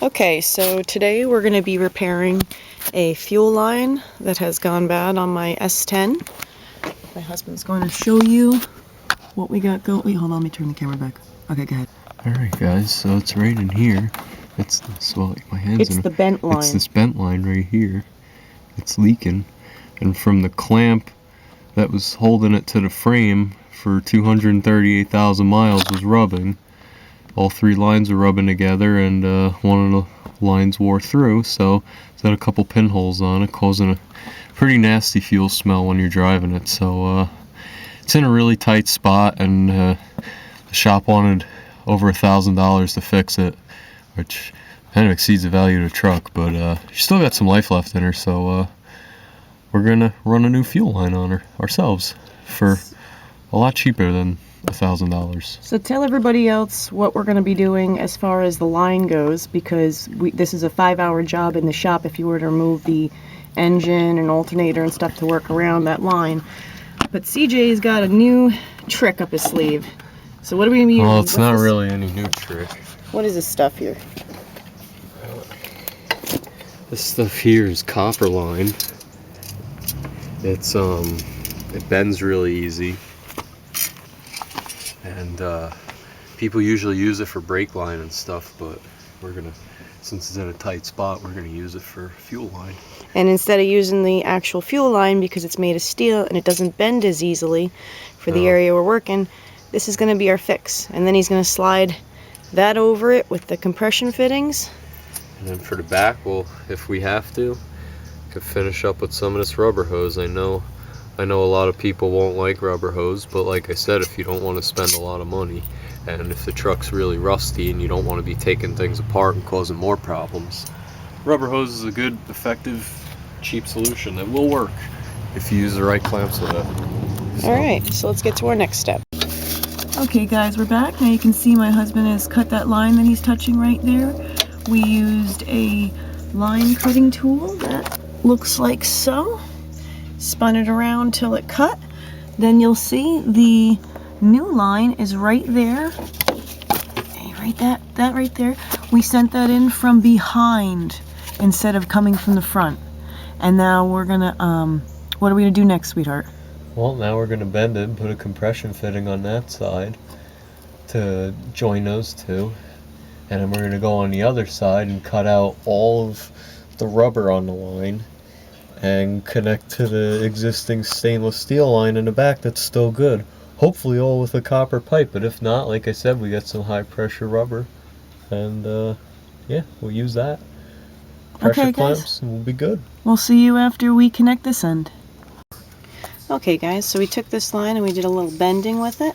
Okay, so today we're going to be repairing a fuel line that has gone bad on my S10. My husband's going to show you what we got going. Wait, hold on, let me turn the camera back. Okay, go ahead. Alright guys, so it's right in here. It's this, well, my hands It's the bent line. It's this bent line right here. It's leaking. And from the clamp that was holding it to the frame for 238,000 miles was rubbing. All three lines are rubbing together, and one of the lines wore through, so it's got a couple pinholes on it, causing a pretty nasty fuel smell when you're driving it. So it's in a really tight spot, and the shop wanted over $1,000 to fix it, which kind of exceeds the value of the truck, but she's still got some life left in her, so we're gonna run a new fuel line on her ourselves for a lot cheaper than $1,000. So tell everybody else what we're going to be doing as far as the line goes, because this is a 5-hour job in the shop if you were to remove the engine and alternator and stuff to work around that line. But CJ's got a new trick up his sleeve. So what are we going to be using? Well, it's not really any new trick. What is this stuff here? This stuff here is copper line. It's it bends really easy. And people usually use it for brake line and stuff, but we're gonna, since it's in a tight spot, we're gonna use it for fuel line. And instead of using the actual fuel line, because it's made of steel and it doesn't bend as easily for the area we're working, this is gonna be our fix. And then he's gonna slide that over it with the compression fittings. And then for the back, well, if we have to, could finish up with some of this rubber hose. I know a lot of people won't like rubber hose, but like I said, if you don't want to spend a lot of money, and if the truck's really rusty and you don't want to be taking things apart and causing more problems, rubber hose is a good, effective, cheap solution that will work if you use the right clamps with it. Alright, so let's get to our next step. Okay guys, we're back. Now you can see my husband has cut that line that he's touching right there. We used a line cutting tool that looks like so. Spun it around till it cut. Then you'll see the new line is right there. Okay, right that right there. We sent that in from behind instead of coming from the front. And now we're gonna what are we gonna do next, sweetheart? Well, now we're gonna bend it and put a compression fitting on that side to join those two. And then we're gonna go on the other side and cut out all of the rubber on the line and connect to the existing stainless steel line in the back that's still good. Hopefully all with a copper pipe, but if not, like I said, we got some high pressure rubber, and yeah, we'll use that. Pressure clamps, and we'll be good. We'll see you after we connect this end. Okay guys, so we took this line and we did a little bending with it,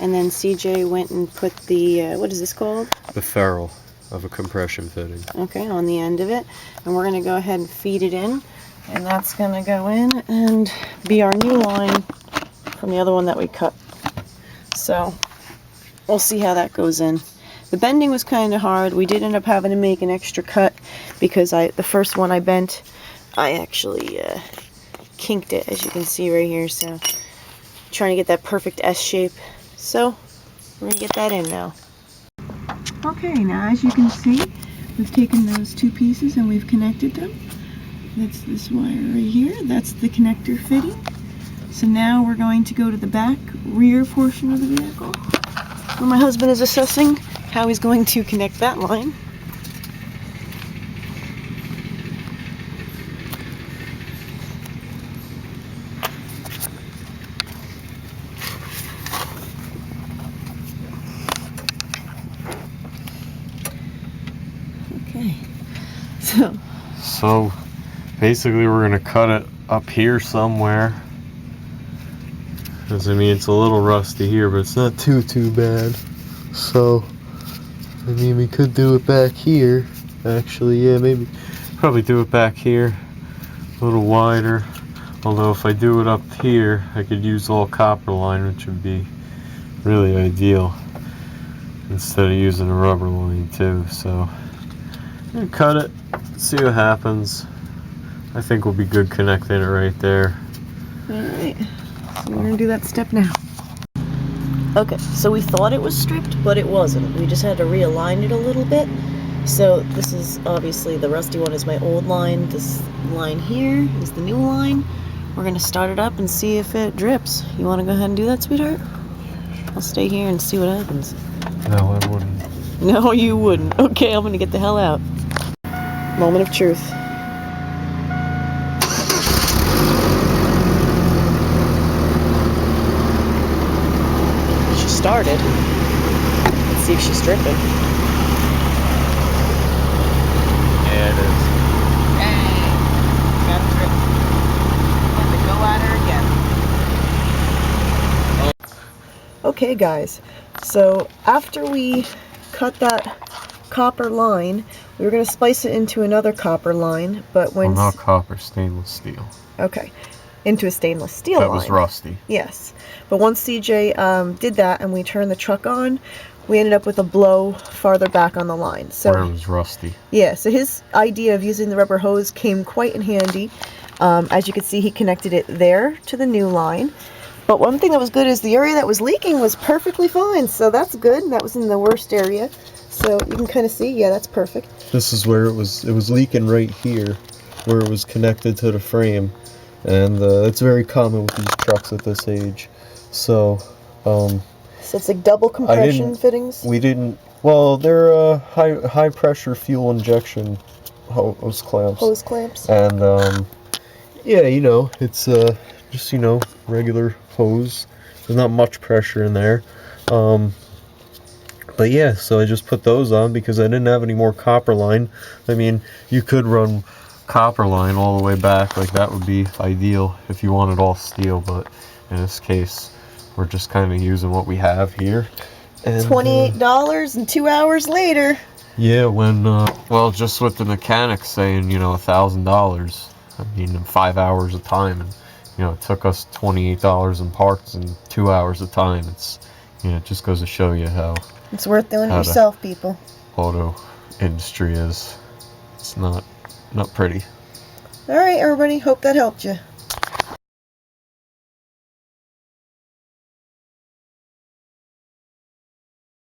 and then CJ went and put the, what is this called? The ferrule of a compression fitting. Okay, on the end of it, and we're going to go ahead and feed it in. And that's going to go in and be our new line from the other one that we cut. So we'll see how that goes in. The bending was kind of hard. We did end up having to make an extra cut because the first one I bent, I actually kinked it, as you can see right here. So trying to get that perfect S shape. So we're going to get that in now. Okay, now as you can see, we've taken those two pieces and we've connected them. That's this wire right here. That's the connector fitting. So now we're going to go to the back rear portion of the vehicle, where my husband is assessing how he's going to connect that line. Okay. So basically we're going to cut it up here somewhere. Because I mean, it's a little rusty here, but it's not too bad. So I mean, we could do it back here. Actually, yeah, maybe probably do it back here a little wider. Although if I do it up here, I could use all copper line, which would be really ideal instead of using a rubber line too. So I'm gonna cut it, see what happens. I think we'll be good connecting it right there. Alright, so we're gonna do that step now. Okay, so we thought it was stripped, but it wasn't. We just had to realign it a little bit. So this is obviously the rusty one is my old line. This line here is the new line. We're gonna start it up and see if it drips. You wanna go ahead and do that, sweetheart? I'll stay here and see what happens. No, I wouldn't. No, you wouldn't. Okay, I'm gonna get the hell out. Moment of truth. She started. Let's see if she's dripping. Yeah, it is. Dang. Got a drip. Have to go at her again. Okay, guys. So after we cut that copper line, we were going to splice it into another copper line, but when... Well, not copper, stainless steel. Okay. Into a stainless steel line. That was rusty. Yes. But once CJ did that and we turned the truck on, we ended up with a blow farther back on the line. So where it was rusty. Yeah, so his idea of using the rubber hose came quite in handy. As you can see, he connected it there to the new line. But one thing that was good is the area that was leaking was perfectly fine, so that's good. That was in the worst area. So you can kind of see, yeah, that's perfect. This is where it was leaking right here, where it was connected to the frame. And it's very common with these trucks at this age. So, So it's like double compression fittings? We didn't, well, they're high pressure fuel injection hose clamps. Hose clamps? And, yeah, you know, it's just, you know, regular hose. There's not much pressure in there. But yeah, so I just put those on because I didn't have any more copper line. I mean, you could run copper line all the way back, like that would be ideal if you wanted all steel, but in this case we're just kind of using what we have here. And $28 and 2 hours later. Yeah, when well, just with the mechanics saying, you know, $1,000, I mean, in 5 hours of time, and you know, it took us $28 in parts in 2 hours of time. It's, you know, it just goes to show you how it's worth doing it yourself, people. Auto industry is. It's not pretty. All right, everybody. Hope that helped you.